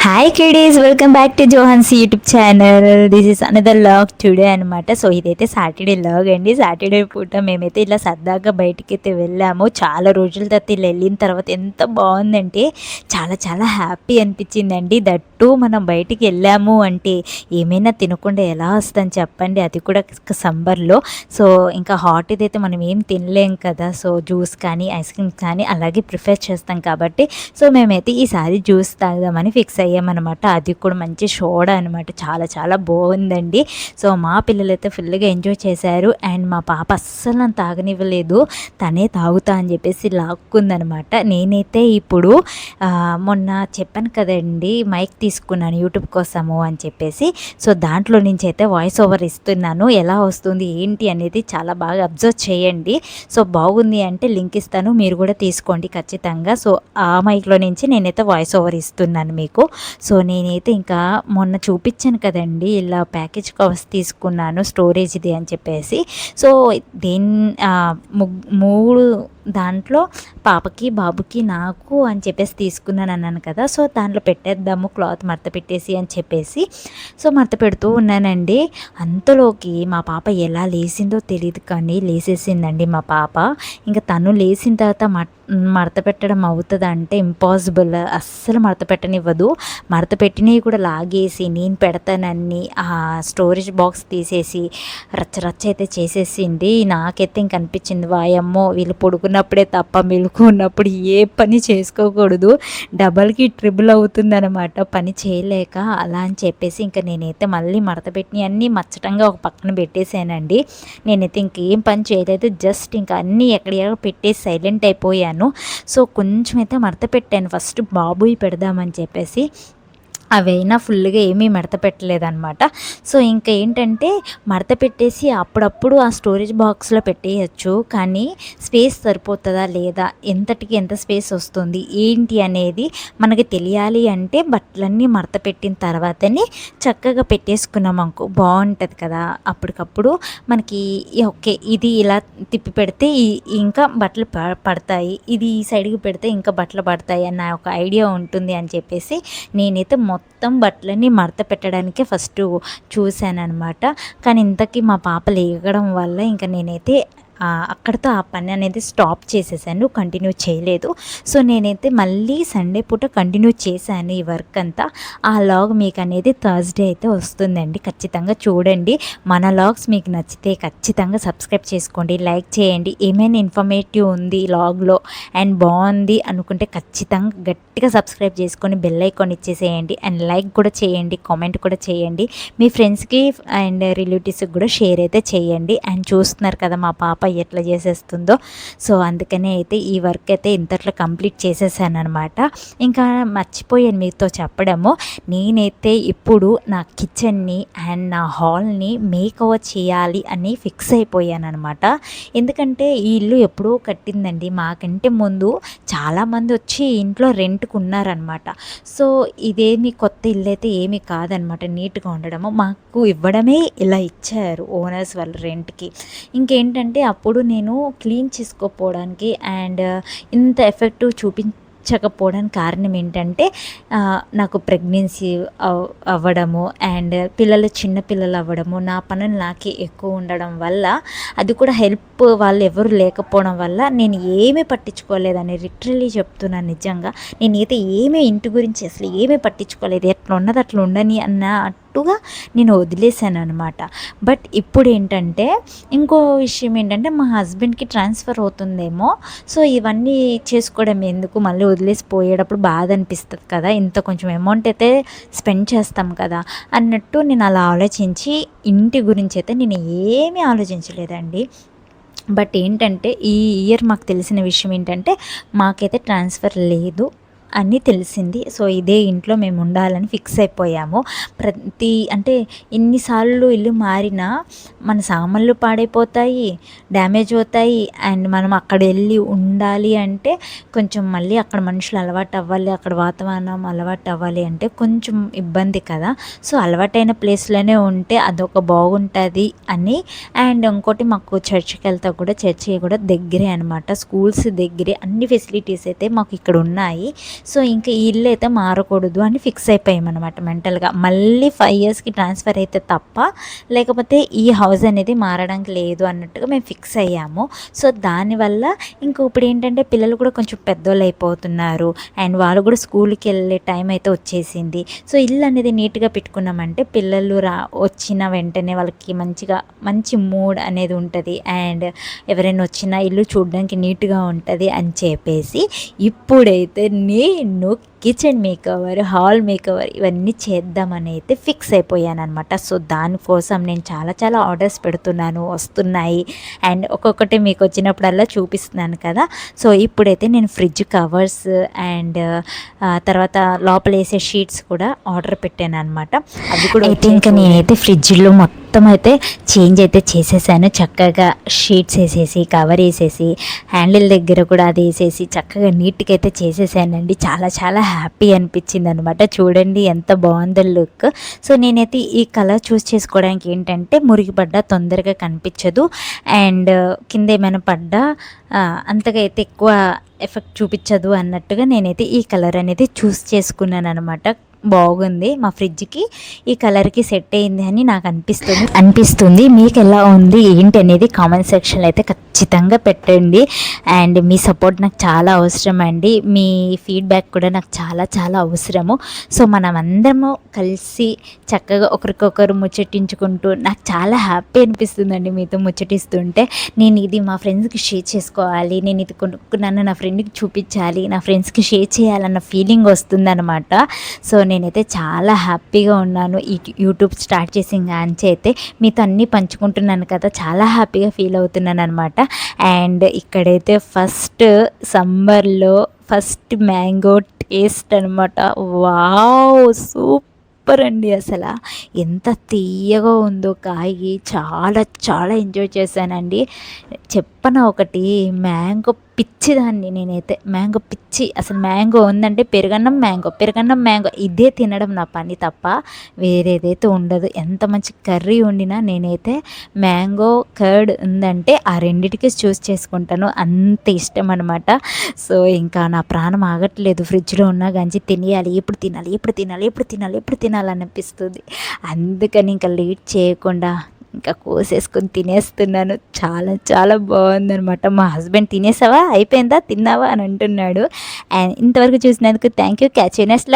Hi kiddies, welcome back to Johan's YouTube channel. This is another vlog today అనమాట. So ఇదైతే Saturday vlog అండి. Saturday పూట మేమైతే ఇలా సరదాగా బయటికి అయితే వెళ్ళాము. చాలా రోజుల తర్వాత ఇలా వెళ్ళిన తర్వాత ఎంత బాగుందంటే చాలా చాలా హ్యాపీ అనిపించిందండి. దట్టు మనం బయటికి వెళ్ళాము అంటే ఏమైనా తినకుండా ఎలా వస్తాను చెప్పండి, అది కూడా సమ్మర్లో. సో ఇంకా హాట్ ఇదైతే మనం ఏం తినలేం కదా. సో జ్యూస్ కానీ ఐస్ క్రీమ్స్ కానీ అలాగే ప్రిఫర్ చేస్తాం కాబట్టి సో మేమైతే ఈసారి జ్యూస్ తాగుదామని ఫిక్స్ అయ్యామన్నమాట. అది కూడా మంచి సోడా అనమాట. చాలా చాలా బాగుందండి. సో మా పిల్లలైతే ఫుల్గా ఎంజాయ్ చేశారు. అండ్ మా పాప అస్సలు నన్ను తాగనివ్వలేదు, తనే తాగుతా అని చెప్పేసి లాక్కుందనమాట. నేనైతే ఇప్పుడు మొన్న చెప్పాను కదండి, మైక్ తీసుకున్నాను యూట్యూబ్ కోసము అని చెప్పేసి. సో దాంట్లో నుంచి అయితే వాయిస్ ఓవర్ ఇస్తున్నాను. ఎలా వస్తుంది ఏంటి అనేది చాలా బాగా అబ్జర్వ్ చేయండి. సో బాగుంది అంటే లింక్ ఇస్తాను, మీరు కూడా తీసుకోండి ఖచ్చితంగా. సో ఆ మైక్లో నుంచి నేనైతే వాయిస్ ఓవర్ ఇస్తున్నాను మీకు. సో నేనైతే ఇంకా మొన్న చూపించాను కదండి, ఇలా ప్యాకేజ్ కవర్స్ తీసుకున్నాను స్టోరేజ్ది అని చెప్పేసి. సో మూడు దాంట్లో పాపకి బాబుకి నాకు అని చెప్పేసి తీసుకున్నాను అన్నాను కదా. సో దాంట్లో పెట్టేద్దాము క్లాత్ మడత పెట్టేసి అని చెప్పేసి సో మడత పెడుతూ ఉన్నానండి. అంతలోకి మా పాప ఎలా లేసిందో తెలియదు కానీ లేసేసిందండి మా పాప. ఇంకా తను లేచిన తర్వాత మడత పెట్టడం అవుతుందా అంటే ఇంపాసిబుల్, అస్సలు మడత పెట్టనివ్వదు. మడత పెట్టినవి కూడా లాగేసి నేను పెడతానని ఆ స్టోరేజ్ బాక్స్ తీసేసి రచ్చ అయితే చేసేసింది. నాకైతే ఇంక అనిపించింది, వాయమ్మో వీళ్ళు పొడుకున్నప్పుడే తప్ప మెలుకు ఉన్నప్పుడు ఏ పని చేసుకోకూడదు, డబల్కి ట్రిబుల్ అవుతుందన్నమాట పని చేయలేక. అలా అని చెప్పేసి ఇంకా నేనైతే మళ్ళీ మడత పెట్టిన అన్నీ మచ్చటంగా ఒక పక్కన పెట్టేశానండి. నేనైతే ఇంకేం పని చేయలేదు, జస్ట్ ఇంకా అన్నీ ఎక్కడెక్కడ పెట్టేసి సైలెంట్ అయిపోయాను. సో కొంచెం అయితే మడత పెట్టాను ఫస్ట్ బాబుయి పెడదామని చెప్పేసి. అవైనా ఫుల్గా ఏమీ మడత పెట్టలేదన్నమాట. సో ఇంకా ఏంటంటే మడత పెట్టేసి అప్పుడప్పుడు ఆ స్టోరేజ్ బాక్స్లో పెట్టేయచ్చు, కానీ స్పేస్ సరిపోతుందా లేదా, ఎంతటికి ఎంత స్పేస్ వస్తుంది ఏంటి అనేది మనకి తెలియాలి అంటే బట్టలన్నీ మడత పెట్టిన తర్వాతనే చక్కగా పెట్టేసుకున్నాం అనుకో బాగుంటుంది కదా. అప్పటికప్పుడు మనకి ఓకే ఇది ఇలా తిప్పి పెడితే ఇంకా బట్టలు పడతాయి, ఇది ఈ సైడ్కి పెడితే ఇంకా బట్టలు పడతాయి అన్న ఒక ఐడియా ఉంటుంది అని చెప్పేసి నేనైతే మొత్తం బట్టలన్నీ మడత పెట్టడానికే ఫస్ట్ చూశాను అనమాట. కానీ ఇంతకీ మా పాప లేగడం వల్ల ఇంకా నేనైతే అక్కడితో ఆ పని అనేది స్టాప్ చేసేసాను, కంటిన్యూ చేయలేదు. సో నేనైతే మళ్ళీ సండే పూట కంటిన్యూ చేశాను ఈ వర్క్ అంతా. ఆ లాగ్ మీకు అనేది థర్స్డే అయితే వస్తుందండి, ఖచ్చితంగా చూడండి. మన లాగ్స్ మీకు నచ్చితే ఖచ్చితంగా సబ్స్క్రైబ్ చేసుకోండి, లైక్ చేయండి. ఏమైనా ఇన్ఫర్మేటివ్ ఉంది లాగ్లో అండ్ బాగుంది అనుకుంటే ఖచ్చితంగా గట్టిగా సబ్స్క్రైబ్ చేసుకొని బెల్ ఐకాన్ ఇచ్చేసేయండి. అండ్ లైక్ కూడా చేయండి, కామెంట్ కూడా చేయండి. మీ ఫ్రెండ్స్కి అండ్ రిలేటివ్స్కి కూడా షేర్ అయితే చేయండి. అండ్ చూస్తున్నారు కదా మా పాప ఎట్లా చేసేస్తుందో. సో అందుకనే అయితే ఈ వర్క్ అయితే ఇంతట్లో కంప్లీట్ చేసేసాను అనమాట. ఇంకా మర్చిపోయాను మీతో చెప్పడము, నేనైతే ఇప్పుడు నా కిచెన్ని అండ్ నా హాల్ని మేక్ ఓవర్ చేయాలి అని ఫిక్స్ అయిపోయాను అనమాట. ఎందుకంటే ఈ ఇల్లు ఎప్పుడో కట్టిందండి, మాకంటే ముందు చాలామంది వచ్చి ఇంట్లో రెంట్కు ఉన్నారనమాట. సో ఇదేమి కొత్త ఇల్లు అయితే ఏమీ కాదనమాట, నీట్గా ఉండడము మాకు ఇవ్వడమే ఇలా ఇచ్చారు ఓనర్స్ వాళ్ళు రెంట్కి. ఇంకేంటంటే అప్పుడు నేను క్లీన్ చేసుకోకపోవడానికి అండ్ ఇంత ఎఫెక్టివ్ చూపించకపోవడానికి కారణం ఏంటంటే నాకు ప్రెగ్నెన్సీ అవ్వడము అండ్ చిన్న పిల్లలు అవ్వడము, నా పనులు నాకే ఎక్కువ ఉండడం వల్ల, అది కూడా హెల్ప్ వాళ్ళు ఎవరు లేకపోవడం వల్ల నేను ఏమీ పట్టించుకోలేదని లిటరల్లీ చెప్తున్నాను. నిజంగా నేనైతే ఏమీ ఇంటి గురించి అసలు ఏమీ పట్టించుకోలేదు, ఎట్లా ఉన్నది అట్లా ఉండని అన్నట్టుగా నేను వదిలేసాను అనమాట. బట్ ఇప్పుడు ఏంటంటే ఇంకో విషయం ఏంటంటే మా హస్బెండ్కి ట్రాన్స్ఫర్ అవుతుందేమో, సో ఇవన్నీ చేసుకోవడం ఎందుకు, మళ్ళీ వదిలేసి పోయేటప్పుడు బాధ అనిపిస్తుంది కదా, ఇంత కొంచెం అమౌంట్ అయితే స్పెండ్ చేస్తాం కదా అన్నట్టు నేను అలా ఆలోచించి ఇంటి గురించి అయితే నేను ఏమీ ఆలోచించలేదండి. బట్ ఏంటంటే ఈ ఇయర్ మాకు తెలిసిన విషయం ఏంటంటే మాకైతే ట్రాన్స్ఫర్ లేదు అని తెలిసింది. సో ఇదే ఇంట్లో మేము ఉండాలని ఫిక్స్ అయిపోయాము. అంటే ఎన్నిసార్లు ఇల్లు మారినా మన సామాన్లు పాడైపోతాయి, డ్యామేజ్ అవుతాయి. అండ్ మనం అక్కడ వెళ్ళి ఉండాలి అంటే కొంచెం మళ్ళీ అక్కడ మనుషులు అలవాటు అవ్వాలి, అక్కడ వాతావరణం అలవాటు అవ్వాలి అంటే కొంచెం ఇబ్బంది కదా. సో అలవాటైన ప్లేస్లోనే ఉంటే అదొక బాగుంటుంది అని. అండ్ ఇంకోటి మాకు చర్చికి వెళ్తా కూడా, చర్చి కూడా దగ్గరే అనమాట, స్కూల్స్ దగ్గరే, అన్ని ఫెసిలిటీస్ అయితే మాకు ఇక్కడ ఉన్నాయి. సో ఇంకా ఈ ఇల్లు అయితే మారకూడదు అని ఫిక్స్ అయిపోయామన్నమాట మెంటల్గా. మళ్ళీ 5 ఇయర్స్కి ట్రాన్స్ఫర్ అయితే తప్ప లేకపోతే ఈ హౌస్ అనేది మారడానికి లేదు అన్నట్టుగా మేము ఫిక్స్ అయ్యాము. సో దానివల్ల ఇంక ఇప్పుడు ఏంటంటే పిల్లలు కూడా కొంచెం పెద్దోళ్ళు అయిపోతున్నారు అండ్ వాళ్ళు కూడా స్కూల్కి వెళ్ళే టైం అయితే వచ్చేసింది. సో ఇల్లు అనేది నీట్గా పెట్టుకున్నామంటే పిల్లలు వచ్చిన వెంటనే వాళ్ళకి మంచి మూడ్ అనేది ఉంటుంది అండ్ ఎవరైనా వచ్చినా ఇల్లు చూడడానికి నీట్గా ఉంటుంది అని చెప్పేసి ఇప్పుడైతే నేను కిచెన్ మేకవర్, హాల్ మేకవర్ ఇవన్నీ చేద్దామని అయితే ఫిక్స్ అయిపోయాను అనమాట. సో దానికోసం నేను చాలా ఆర్డర్స్ పెడుతున్నాను, వస్తున్నాయి అండ్ ఒక్కొక్కటి మీకు వచ్చినప్పుడల్లా చూపిస్తున్నాను కదా. సో ఇప్పుడైతే నేను ఫ్రిడ్జ్ కవర్స్ అండ్ తర్వాత లోపల వేసే షీట్స్ కూడా ఆర్డర్ పెట్టాను అనమాట. అవి కూడా అయితే ఇంకా నేనైతే ఫ్రిడ్జ్లో మొత్తం అయితే చేంజ్ అయితే చేసేసాను. చక్కగా షీట్స్ వేసేసి కవర్ వేసేసి హ్యాండిల్ దగ్గర కూడా అది వేసేసి చక్కగా నీట్గా అయితే చేసేసానండి. చాలా హ్యాపీ అనిపించింది అనమాట. చూడండి ఎంత బాగుందో లుక్. సో నేనైతే ఈ కలర్ చూస్ చేసుకోవడానికి ఏంటంటే మురికి పడ్డా తొందరగా కనిపించదు అండ్ కింద ఏమైనా పడ్డా అంతగా అయితే ఎక్కువ ఎఫెక్ట్ చూపించదు అన్నట్టుగా నేనైతే ఈ కలర్ అనేది చూస్ చేసుకున్నాను అనమాట. బాగుంది, మా ఫ్రిడ్జ్కి ఈ కలర్కి సెట్ అయింది అని నాకు అనిపిస్తుంది. మీకు ఎలా ఉంది ఏంటి అనేది కామెంట్ సెక్షన్లో అయితే ఖచ్చితంగా పెట్టండి అండ్ మీ సపోర్ట్ నాకు చాలా అవసరం అండి. మీ ఫీడ్బ్యాక్ కూడా నాకు చాలా అవసరము. సో మనం అందరము కలిసి చక్కగా ఒకరికొకరు ముచ్చటించుకుంటూ నాకు చాలా హ్యాపీ అనిపిస్తుందండి మీతో ముచ్చటిస్తుంటే. నేను ఇది మా ఫ్రెండ్స్కి షేర్ చేసుకోవాలి, నేను ఇది కొనుక్కున్నాను నా ఫ్రెండ్కి చూపించాలి, నా ఫ్రెండ్స్కి షేర్ చేయాలన్న ఫీలింగ్ వస్తుందన్నమాట. సో నేనైతే చాలా హ్యాపీగా ఉన్నాను. ఈ యూట్యూబ్ స్టార్ట్ చేసిన కాంచి అయితే మీతో అన్నీ పంచుకుంటున్నాను కదా, చాలా హ్యాపీగా ఫీల్ అవుతున్నాను అనమాట. అండ్ ఇక్కడైతే సమ్మర్లో ఫస్ట్ మ్యాంగో టేస్ట్ అనమాట. వావ్, సూపర్ అండి. అసలు ఎంత తీయగా ఉందో కాయి, చాలా ఎంజాయ్ చేశానండి. చెప్పన ఒకటి, మ్యాంగో పిచ్చిదాన్ని నేనైతే, మ్యాంగో పిచ్చి. అసలు మ్యాంగో ఉందంటే పెరుగన్నం మ్యాంగో ఇదే తినడం నా పని తప్ప వేరేదైతే ఉండదు. ఎంత మంచి కర్రీ వండినా నేనైతే మ్యాంగో కర్డ్ ఉందంటే ఆ రెండిటికి చూస్ చేసుకుంటాను, అంత ఇష్టం అనమాట. సో ఇంకా నా ప్రాణం ఆగట్లేదు, ఫ్రిడ్జ్లో ఉన్న గంజి తినేయాలి, ఎప్పుడు తినాలనిపిస్తుంది. అందుకని ఇంకా లేట్ చేయకుండా ఇంకా కోసేసుకొని తినేస్తున్నాను. చాలా బాగుందనమాట. మా హస్బెండ్ తినేసావా, అయిపోయిందా, తిన్నావా అని అంటున్నాడు. అండ్ ఇంతవరకు చూసినందుకు thank you. Catch you next.